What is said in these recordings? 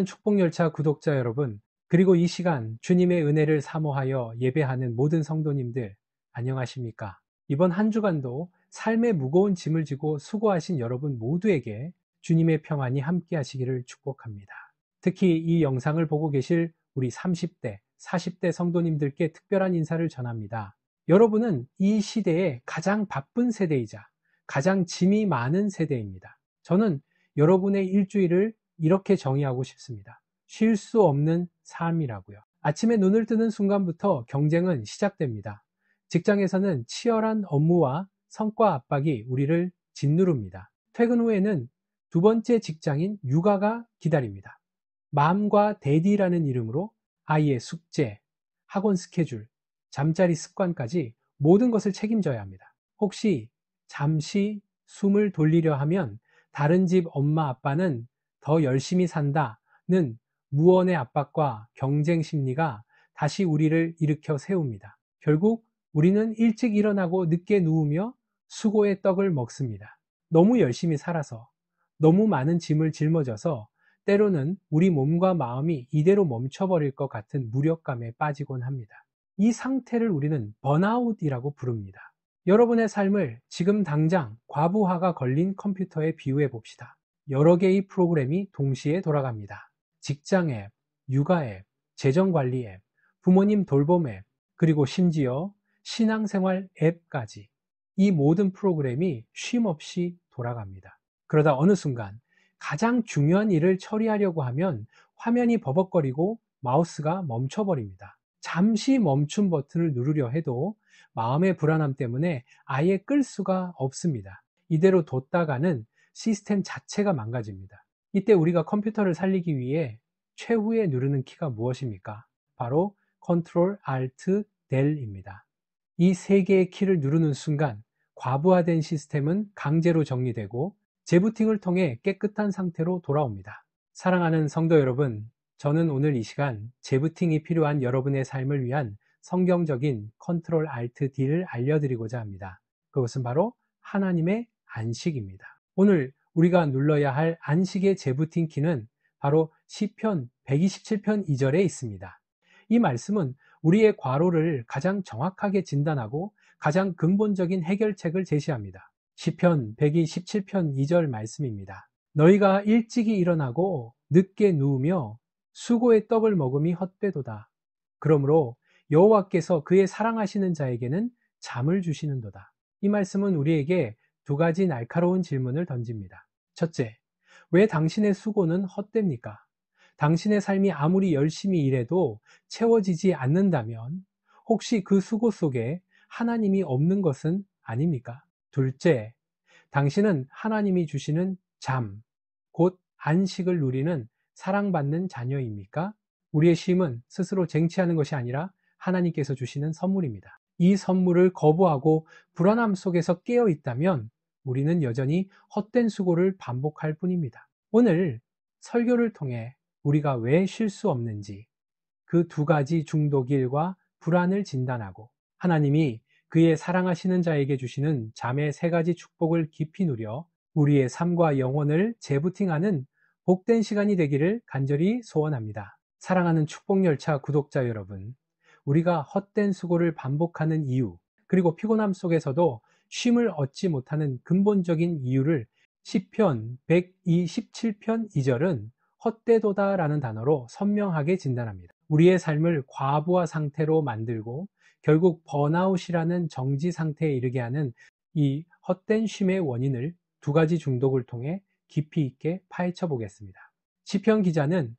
사랑하는 축복열차 구독자 여러분, 그리고 이 시간 주님의 은혜를 사모하여 예배하는 모든 성도님들, 안녕하십니까? 이번 한 주간도 삶의 무거운 짐을 지고 수고하신 여러분 모두에게 주님의 평안이 함께 하시기를 축복합니다. 특히 이 영상을 보고 계실 우리 30대, 40대 성도님들께 특별한 인사를 전합니다. 여러분은 이 시대에 가장 바쁜 세대이자 가장 짐이 많은 세대입니다. 저는 여러분의 일주일을 이렇게 정의하고 싶습니다. 쉴 수 없는 삶이라고요. 아침에 눈을 뜨는 순간부터 경쟁은 시작됩니다. 직장에서는 치열한 업무와 성과 압박이 우리를 짓누릅니다. 퇴근 후에는 두 번째 직장인 육아가 기다립니다. 맘과 데디라는 이름으로 아이의 숙제, 학원 스케줄, 잠자리 습관까지 모든 것을 책임져야 합니다. 혹시 잠시 숨을 돌리려 하면 다른 집 엄마 아빠는 더 열심히 산다는 무언의 압박과 경쟁 심리가 다시 우리를 일으켜 세웁니다. 결국 우리는 일찍 일어나고 늦게 누우며 수고의 떡을 먹습니다. 너무 열심히 살아서, 너무 많은 짐을 짊어져서 때로는 우리 몸과 마음이 이대로 멈춰버릴 것 같은 무력감에 빠지곤 합니다. 이 상태를 우리는 번아웃이라고 부릅니다. 여러분의 삶을 지금 당장 과부하가 걸린 컴퓨터에 비유해 봅시다. 여러 개의 프로그램이 동시에 돌아갑니다. 직장 앱, 육아 앱, 재정관리 앱, 부모님 돌봄 앱, 그리고 심지어 신앙생활 앱까지 이 모든 프로그램이 쉼없이 돌아갑니다. 그러다 어느 순간 가장 중요한 일을 처리하려고 하면 화면이 버벅거리고 마우스가 멈춰버립니다. 잠시 멈춤 버튼을 누르려 해도 마음의 불안함 때문에 아예 끌 수가 없습니다. 이대로 뒀다가는 시스템 자체가 망가집니다. 이때 우리가 컴퓨터를 살리기 위해 최후에 누르는 키가 무엇입니까? 바로 Ctrl, Alt, Del입니다. 이 세 개의 키를 누르는 순간 과부하된 시스템은 강제로 정리되고 재부팅을 통해 깨끗한 상태로 돌아옵니다. 사랑하는 성도 여러분, 저는 오늘 이 시간 재부팅이 필요한 여러분의 삶을 위한 성경적인 Ctrl, Alt, D를 알려드리고자 합니다. 그것은 바로 하나님의 안식입니다. 오늘 우리가 눌러야 할 안식의 재부팅 키는 바로 시편 127편 2절에 있습니다. 이 말씀은 우리의 과로를 가장 정확하게 진단하고 가장 근본적인 해결책을 제시합니다. 시편 127편 2절 말씀입니다. 너희가 일찍이 일어나고 늦게 누우며 수고의 떡을 먹음이 헛되도다. 그러므로 여호와께서 그의 사랑하시는 자에게는 잠을 주시는도다. 이 말씀은 우리에게 두 가지 날카로운 질문을 던집니다. 첫째, 왜 당신의 수고는 헛됩니까? 당신의 삶이 아무리 열심히 일해도 채워지지 않는다면 혹시 그 수고 속에 하나님이 없는 것은 아닙니까? 둘째, 당신은 하나님이 주시는 잠, 곧 안식을 누리는 사랑받는 자녀입니까? 우리의 쉼은 스스로 쟁취하는 것이 아니라 하나님께서 주시는 선물입니다. 이 선물을 거부하고 불안함 속에서 깨어 있다면 우리는 여전히 헛된 수고를 반복할 뿐입니다. 오늘 설교를 통해 우리가 왜 쉴 수 없는지 그 두 가지 중독일과 불안을 진단하고 하나님이 그의 사랑하시는 자에게 주시는 잠의 세 가지 축복을 깊이 누려 우리의 삶과 영혼을 재부팅하는 복된 시간이 되기를 간절히 소원합니다. 사랑하는 축복열차 구독자 여러분, 우리가 헛된 수고를 반복하는 이유, 그리고 피곤함 속에서도 쉼을 얻지 못하는 근본적인 이유를 시편 127편 2절은 헛되도다 라는 단어로 선명하게 진단합니다. 우리의 삶을 과부하 상태로 만들고 결국 번아웃이라는 정지 상태에 이르게 하는 이 헛된 쉼의 원인을 두 가지 중독을 통해 깊이 있게 파헤쳐 보겠습니다. 시편 기자는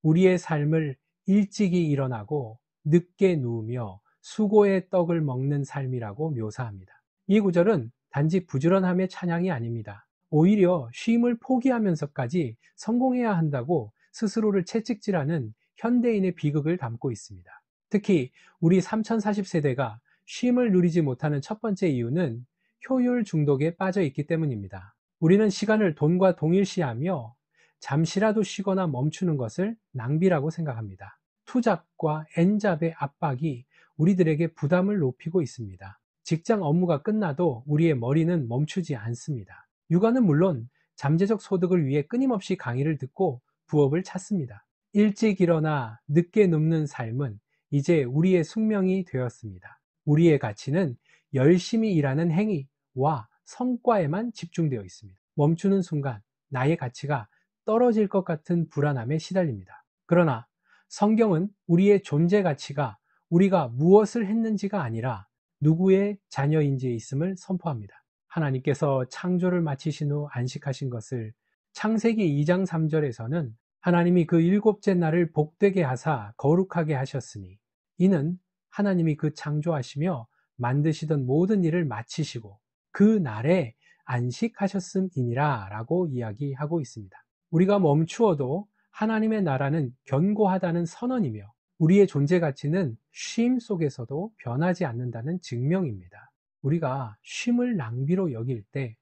우리의 삶을 일찍이 일어나고 늦게 누우며 수고의 떡을 먹는 삶이라고 묘사합니다. 이 구절은 단지 부지런함의 찬양이 아닙니다. 오히려 쉼을 포기하면서까지 성공해야 한다고 스스로를 채찍질하는 현대인의 비극을 담고 있습니다. 특히 우리 3040세대가 쉼을 누리지 못하는 첫 번째 이유는 효율 중독에 빠져 있기 때문입니다. 우리는 시간을 돈과 동일시하며 잠시라도 쉬거나 멈추는 것을 낭비라고 생각합니다. 투잡과 N잡의 압박이 우리들에게 부담을 높이고 있습니다. 직장 업무가 끝나도 우리의 머리는 멈추지 않습니다. 육아는 물론 잠재적 소득을 위해 끊임없이 강의를 듣고 부업을 찾습니다. 일찍 일어나 늦게 눕는 삶은 이제 우리의 숙명이 되었습니다. 우리의 가치는 열심히 일하는 행위와 성과에만 집중되어 있습니다. 멈추는 순간 나의 가치가 떨어질 것 같은 불안함에 시달립니다. 그러나 성경은 우리의 존재 가치가 우리가 무엇을 했는지가 아니라 누구의 자녀인지에 있음을 선포합니다. 하나님께서 창조를 마치신 후 안식하신 것을 창세기 2장 3절에서는 하나님이 그 일곱째 날을 복되게 하사 거룩하게 하셨으니 이는 하나님이 그 창조하시며 만드시던 모든 일을 마치시고 그 날에 안식하셨음이니라 라고 이야기하고 있습니다. 우리가 멈추어도 하나님의 나라는 견고하다는 선언이며 우리의 존재 가치는 쉼 속에서도 변하지 않는다는 증명입니다. 우리가 쉼을 낭비로 여길 때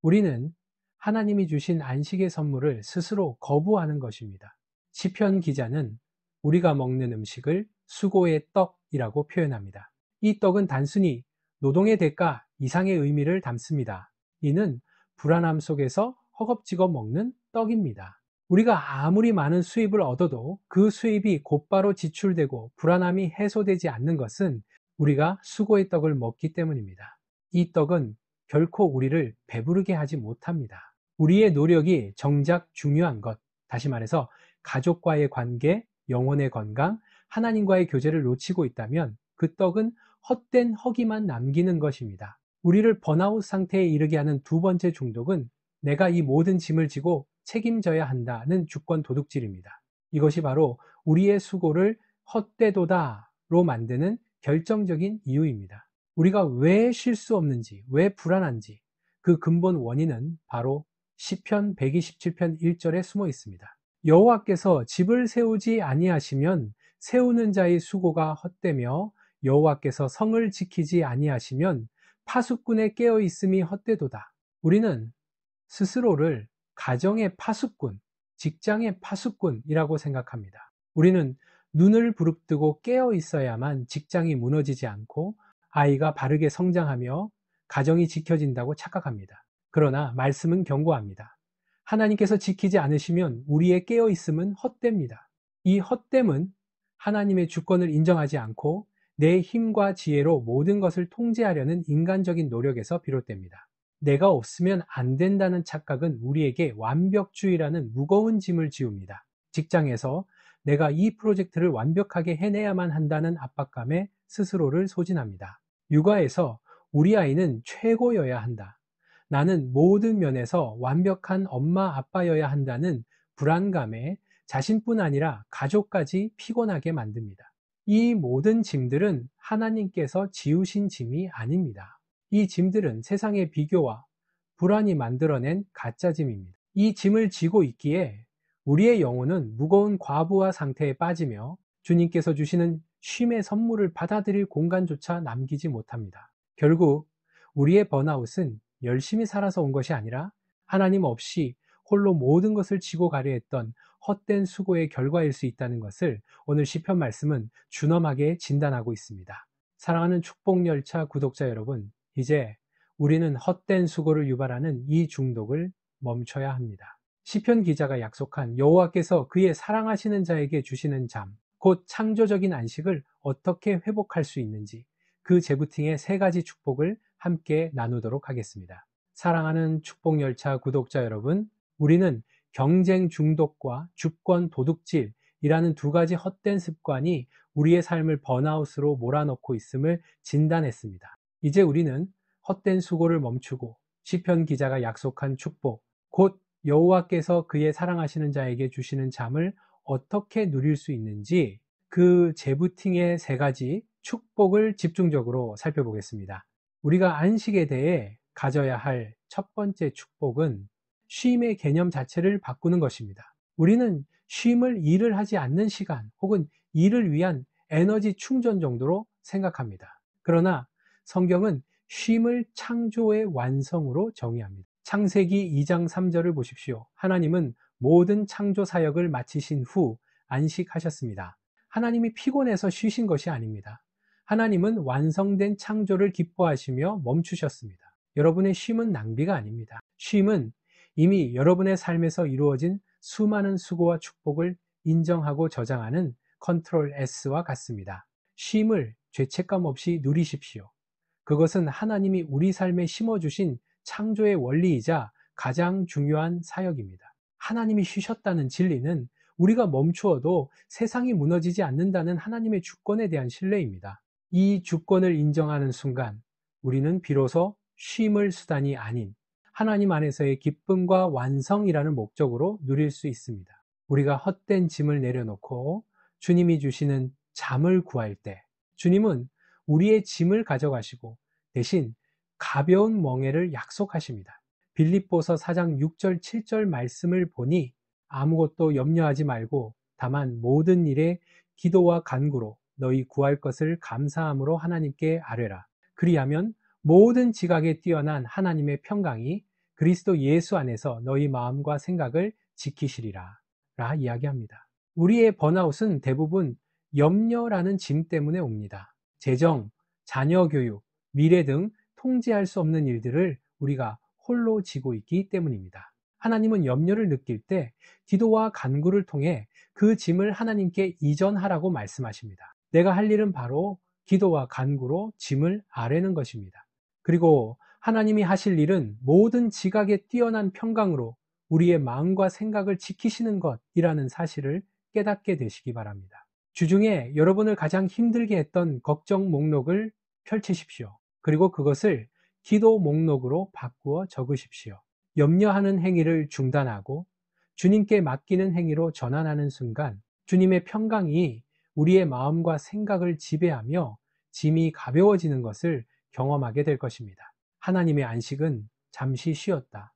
우리는 하나님이 주신 안식의 선물을 스스로 거부하는 것입니다. 시편 기자는 우리가 먹는 음식을 수고의 떡이라고 표현합니다. 이 떡은 단순히 노동의 대가 이상의 의미를 담습니다. 이는 불안함 속에서 허겁지겁 먹는 떡입니다. 우리가 아무리 많은 수입을 얻어도 그 수입이 곧바로 지출되고 불안함이 해소되지 않는 것은 우리가 수고의 떡을 먹기 때문입니다. 이 떡은 결코 우리를 배부르게 하지 못합니다. 우리의 노력이 정작 중요한 것, 다시 말해서 가족과의 관계, 영혼의 건강, 하나님과의 교제를 놓치고 있다면 그 떡은 헛된 허기만 남기는 것입니다. 우리를 번아웃 상태에 이르게 하는 두 번째 중독은 내가 이 모든 짐을 지고 책임져야 한다는 주권 도둑질입니다. 이것이 바로 우리의 수고를 헛되도다로 만드는 결정적인 이유입니다. 우리가 왜 쉴 수 없는지, 왜 불안한지 그 근본 원인은 바로 시편 127편 1절에 숨어 있습니다. 여호와께서 집을 세우지 아니하시면 세우는 자의 수고가 헛되며 여호와께서 성을 지키지 아니하시면 파수꾼의 깨어 있음이 헛되도다. 우리는 스스로를 가정의 파수꾼, 직장의 파수꾼이라고 생각합니다. 우리는 눈을 부릅뜨고 깨어 있어야만 직장이 무너지지 않고 아이가 바르게 성장하며 가정이 지켜진다고 착각합니다. 그러나 말씀은 경고합니다. 하나님께서 지키지 않으시면 우리의 깨어 있음은 헛됩니다. 이 헛됨은 하나님의 주권을 인정하지 않고 내 힘과 지혜로 모든 것을 통제하려는 인간적인 노력에서 비롯됩니다. 내가 없으면 안 된다는 착각은 우리에게 완벽주의라는 무거운 짐을 지웁니다. 직장에서 내가 이 프로젝트를 완벽하게 해내야만 한다는 압박감에 스스로를 소진합니다. 육아에서 우리 아이는 최고여야 한다. 나는 모든 면에서 완벽한 엄마 아빠여야 한다는 불안감에 자신뿐 아니라 가족까지 피곤하게 만듭니다. 이 모든 짐들은 하나님께서 지우신 짐이 아닙니다. 이 짐들은 세상의 비교와 불안이 만들어낸 가짜 짐입니다. 이 짐을 지고 있기에 우리의 영혼은 무거운 과부하 상태에 빠지며 주님께서 주시는 쉼의 선물을 받아들일 공간조차 남기지 못합니다. 결국 우리의 번아웃은 열심히 살아서 온 것이 아니라 하나님 없이 홀로 모든 것을 지고 가려 했던 헛된 수고의 결과일 수 있다는 것을 오늘 시편 말씀은 준엄하게 진단하고 있습니다. 사랑하는 축복열차 구독자 여러분, 이제 우리는 헛된 수고를 유발하는 이 중독을 멈춰야 합니다. 시편 기자가 약속한 여호와께서 그의 사랑하시는 자에게 주시는 잠, 곧 창조적인 안식을 어떻게 회복할 수 있는지 그 재부팅의 세 가지 축복을 함께 나누도록 하겠습니다. 사랑하는 축복열차 구독자 여러분, 우리는 경쟁 중독과 주권 도둑질이라는 두 가지 헛된 습관이 우리의 삶을 번아웃으로 몰아넣고 있음을 진단했습니다. 이제 우리는 헛된 수고를 멈추고 시편 기자가 약속한 축복, 곧 여호와께서 그의 사랑하시는 자에게 주시는 잠을 어떻게 누릴 수 있는지 그 재부팅의 세 가지 축복을 집중적으로 살펴보겠습니다. 우리가 안식에 대해 가져야 할 첫 번째 축복은 쉼의 개념 자체를 바꾸는 것입니다. 우리는 쉼을 일을 하지 않는 시간 혹은 일을 위한 에너지 충전 정도로 생각합니다. 그러나 성경은 쉼을 창조의 완성으로 정의합니다. 창세기 2장 3절을 보십시오. 하나님은 모든 창조 사역을 마치신 후 안식하셨습니다. 하나님이 피곤해서 쉬신 것이 아닙니다. 하나님은 완성된 창조를 기뻐하시며 멈추셨습니다. 여러분의 쉼은 낭비가 아닙니다. 쉼은 이미 여러분의 삶에서 이루어진 수많은 수고와 축복을 인정하고 저장하는 컨트롤 S와 같습니다. 쉼을 죄책감 없이 누리십시오. 그것은 하나님이 우리 삶에 심어주신 창조의 원리이자 가장 중요한 사역입니다. 하나님이 쉬셨다는 진리는 우리가 멈추어도 세상이 무너지지 않는다는 하나님의 주권에 대한 신뢰입니다. 이 주권을 인정하는 순간 우리는 비로소 쉼을 수단이 아닌 하나님 안에서의 기쁨과 완성이라는 목적으로 누릴 수 있습니다. 우리가 헛된 짐을 내려놓고 주님이 주시는 잠을 구할 때 주님은 우리의 짐을 가져가시고 대신 가벼운 멍에를 약속하십니다. 빌립보서 4장 6절 7절 말씀을 보니 아무것도 염려하지 말고 다만 모든 일에 기도와 간구로 너희 구할 것을 감사함으로 하나님께 아뢰라. 그리하면 모든 지각에 뛰어난 하나님의 평강이 그리스도 예수 안에서 너희 마음과 생각을 지키시리라 라 이야기합니다. 우리의 번아웃은 대부분 염려라는 짐 때문에 옵니다. 재정, 자녀 교육, 미래 등 통제할 수 없는 일들을 우리가 홀로 지고 있기 때문입니다. 하나님은 염려를 느낄 때 기도와 간구를 통해 그 짐을 하나님께 이전하라고 말씀하십니다. 내가 할 일은 바로 기도와 간구로 짐을 아뢰는 것입니다. 그리고 하나님이 하실 일은 모든 지각에 뛰어난 평강으로 우리의 마음과 생각을 지키시는 것이라는 사실을 깨닫게 되시기 바랍니다. 주중에 여러분을 가장 힘들게 했던 걱정 목록을 펼치십시오. 그리고 그것을 기도 목록으로 바꾸어 적으십시오. 염려하는 행위를 중단하고 주님께 맡기는 행위로 전환하는 순간 주님의 평강이 우리의 마음과 생각을 지배하며 짐이 가벼워지는 것을 경험하게 될 것입니다. 하나님의 안식은 잠시 쉬었다.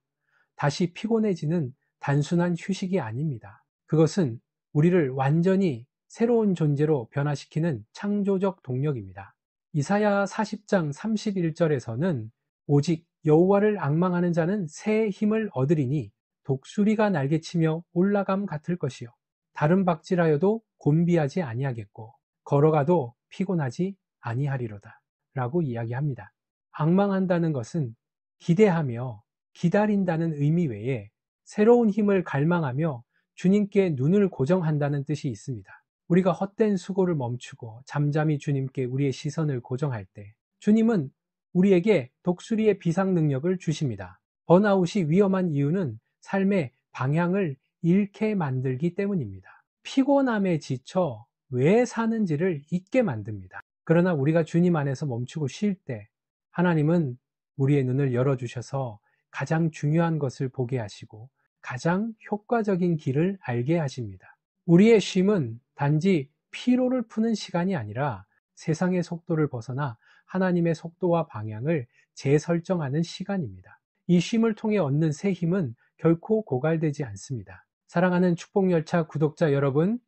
다시 피곤해지는 단순한 휴식이 아닙니다. 그것은 우리를 완전히 새로운 존재로 변화시키는 창조적 동력입니다. 이사야 40장 31절에서는 오직 여호와를 앙망하는 자는 새 힘을 얻으리니 독수리가 날개치며 올라감 같을 것이요 다른 박질하여도 곤비하지 아니하겠고 걸어가도 피곤하지 아니하리로다 라고 이야기합니다. 앙망한다는 것은 기대하며 기다린다는 의미 외에 새로운 힘을 갈망하며 주님께 눈을 고정한다는 뜻이 있습니다. 우리가 헛된 수고를 멈추고 잠잠히 주님께 우리의 시선을 고정할 때 주님은 우리에게 독수리의 비상 능력을 주십니다. 번아웃이 위험한 이유는 삶의 방향을 잃게 만들기 때문입니다. 피곤함에 지쳐 왜 사는지를 잊게 만듭니다. 그러나 우리가 주님 안에서 멈추고 쉴 때 하나님은 우리의 눈을 열어주셔서 가장 중요한 것을 보게 하시고 가장 효과적인 길을 알게 하십니다. 우리의 쉼은 단지 피로를 푸는 시간이 아니라 세상의 속도를 벗어나 하나님의 속도와 방향을 재설정하는 시간입니다. 이 쉼을 통해 얻는 새 힘은 결코 고갈되지 않습니다. 사랑하는 축복열차 구독자 여러분,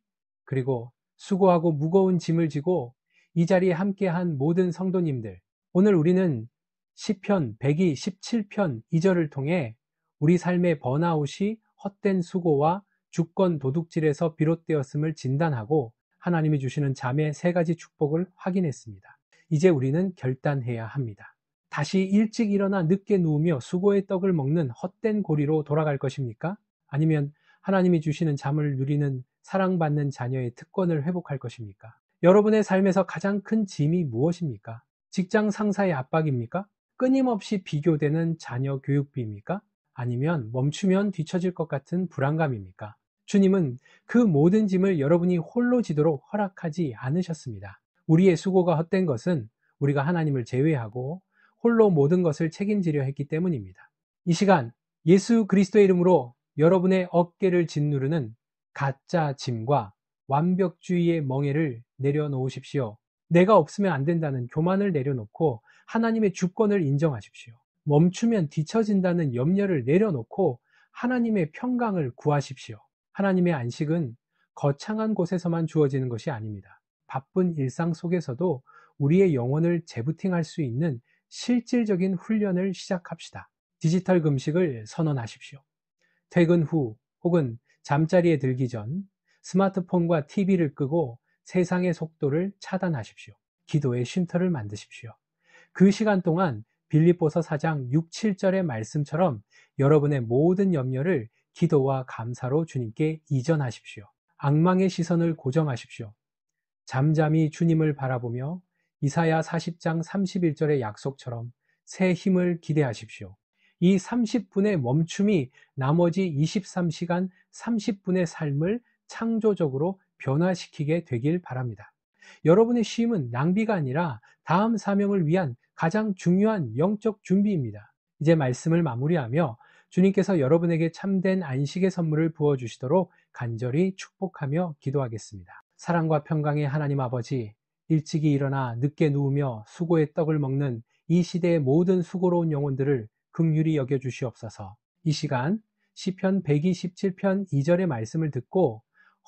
그리고 수고하고 무거운 짐을 지고 이 자리에 함께한 모든 성도님들, 오늘 우리는 시편 127편 2절을 통해 우리 삶의 번아웃이 헛된 수고와 주권 도둑질에서 비롯되었음을 진단하고 하나님이 주시는 잠의 세 가지 축복을 확인했습니다. 이제 우리는 결단해야 합니다. 다시 일찍 일어나 늦게 누우며 수고의 떡을 먹는 헛된 고리로 돌아갈 것입니까? 아니면 하나님이 주시는 잠을 누리는 사랑받는 자녀의 특권을 회복할 것입니까? 여러분의 삶에서 가장 큰 짐이 무엇입니까? 직장 상사의 압박입니까? 끊임없이 비교되는 자녀 교육비입니까? 아니면 멈추면 뒤처질 것 같은 불안감입니까? 주님은 그 모든 짐을 여러분이 홀로 지도록 허락하지 않으셨습니다. 우리의 수고가 헛된 것은 우리가 하나님을 제외하고 홀로 모든 것을 책임지려 했기 때문입니다. 이 시간 예수 그리스도의 이름으로 여러분의 어깨를 짓누르는 가짜 짐과 완벽주의의 멍에를 내려놓으십시오. 내가 없으면 안 된다는 교만을 내려놓고 하나님의 주권을 인정하십시오. 멈추면 뒤처진다는 염려를 내려놓고 하나님의 평강을 구하십시오. 하나님의 안식은 거창한 곳에서만 주어지는 것이 아닙니다. 바쁜 일상 속에서도 우리의 영혼을 재부팅할 수 있는 실질적인 훈련을 시작합시다. 디지털 금식을 선언하십시오. 퇴근 후 혹은 잠자리에 들기 전 스마트폰과 TV를 끄고 세상의 속도를 차단하십시오. 기도의 쉼터를 만드십시오. 그 시간 동안 빌립보서 4장 6, 7절의 말씀처럼 여러분의 모든 염려를 기도와 감사로 주님께 이전하십시오. 악망의 시선을 고정하십시오. 잠잠히 주님을 바라보며 이사야 40장 31절의 약속처럼 새 힘을 기대하십시오. 이 30분의 멈춤이 나머지 23시간 30분의 삶을 창조적으로 변화시키게 되길 바랍니다. 여러분의 쉼은 낭비가 아니라 다음 사명을 위한 가장 중요한 영적 준비입니다. 이제 말씀을 마무리하며 주님께서 여러분에게 참된 안식의 선물을 부어주시도록 간절히 축복하며 기도하겠습니다. 사랑과 평강의 하나님 아버지, 일찍이 일어나 늦게 누우며 수고의 떡을 먹는 이 시대의 모든 수고로운 영혼들을 긍휼히 여겨주시옵소서. 이 시간 시편 127편 2절의 말씀을 듣고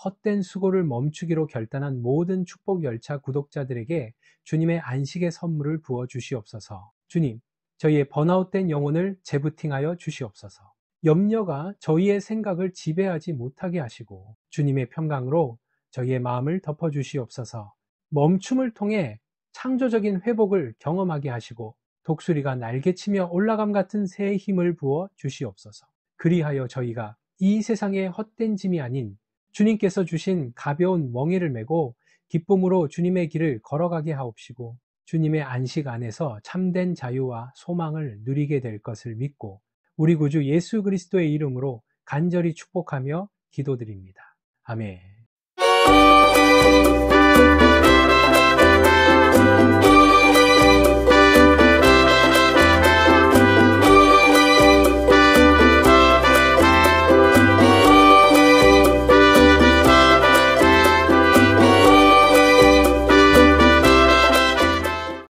헛된 수고를 멈추기로 결단한 모든 축복 열차 구독자들에게 주님의 안식의 선물을 부어 주시옵소서. 주님, 저희의 번아웃된 영혼을 재부팅하여 주시옵소서. 염려가 저희의 생각을 지배하지 못하게 하시고 주님의 평강으로 저희의 마음을 덮어 주시옵소서. 멈춤을 통해 창조적인 회복을 경험하게 하시고 독수리가 날개치며 올라감 같은 새 힘을 부어 주시옵소서. 그리하여 저희가 이 세상의 헛된 짐이 아닌 주님께서 주신 가벼운 멍에를 메고 기쁨으로 주님의 길을 걸어가게 하옵시고 주님의 안식 안에서 참된 자유와 소망을 누리게 될 것을 믿고 우리 구주 예수 그리스도의 이름으로 간절히 축복하며 기도드립니다. 아멘.